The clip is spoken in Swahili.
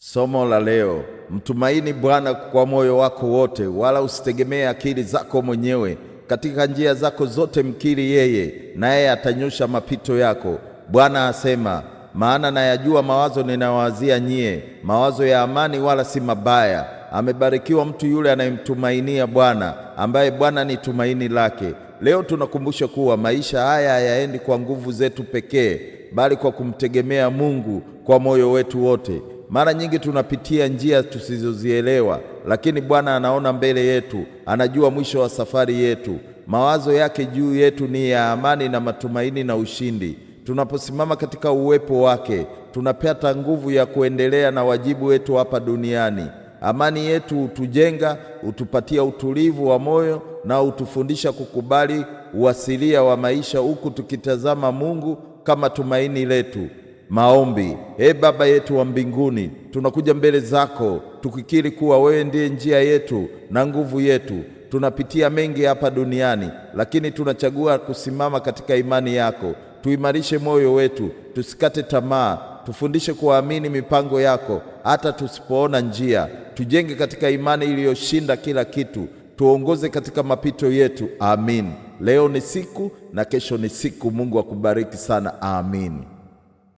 Somo la leo: mtumaini Bwana kwa moyo wako wote, wala usitegemee akili zako mwenyewe. Katika njia zako zote mkiri yeye, naye atanyosha mapito yako. Bwana asema, maana nayajua mawazo ninayowazia nyie, mawazo ya amani wala si mabaya. Amebarikiwa mtu yule anayemtumainia Bwana, ambaye Bwana ni tumaini lake. Leo tunakumbusha kuwa maisha haya hayaendi kwa nguvu zetu pekee, bali kwa kumtegemea Mungu kwa moyo wetu wote. Mara nyingi tunapitia njia tusizozielewa, lakini Bwana anaona mbele yetu, anajua mwisho wa safari yetu. Mawazo yake juu yetu ni ya amani na matumaini na ushindi. Tunaposimama katika uwepo wake, tunapata nguvu ya kuendelea na wajibu wetu hapa duniani. Amani yetu hutujenga, hutupatia utulivu wa moyo na hutufundisha kukubali uasilia wa maisha, huku tukitazama Mungu kama tumaini letu. Maombi. Baba yetu wa mbinguni, tunakuja mbele zako tukikiri kuwa wewe ndiye njia yetu na nguvu yetu. Tunapitia mengi hapa duniani, lakini tunachagua kusimama katika imani yako. Tuimarishe moyo wetu, tusikate tamaa. Tufundishe kuamini mipango yako hata tusipoona njia. Tujenge katika imani iliyoshinda kila kitu. Tuongoze katika mapito yetu. Amin. Leo ni siku na kesho ni siku. Mungu akubariki sana. Amin.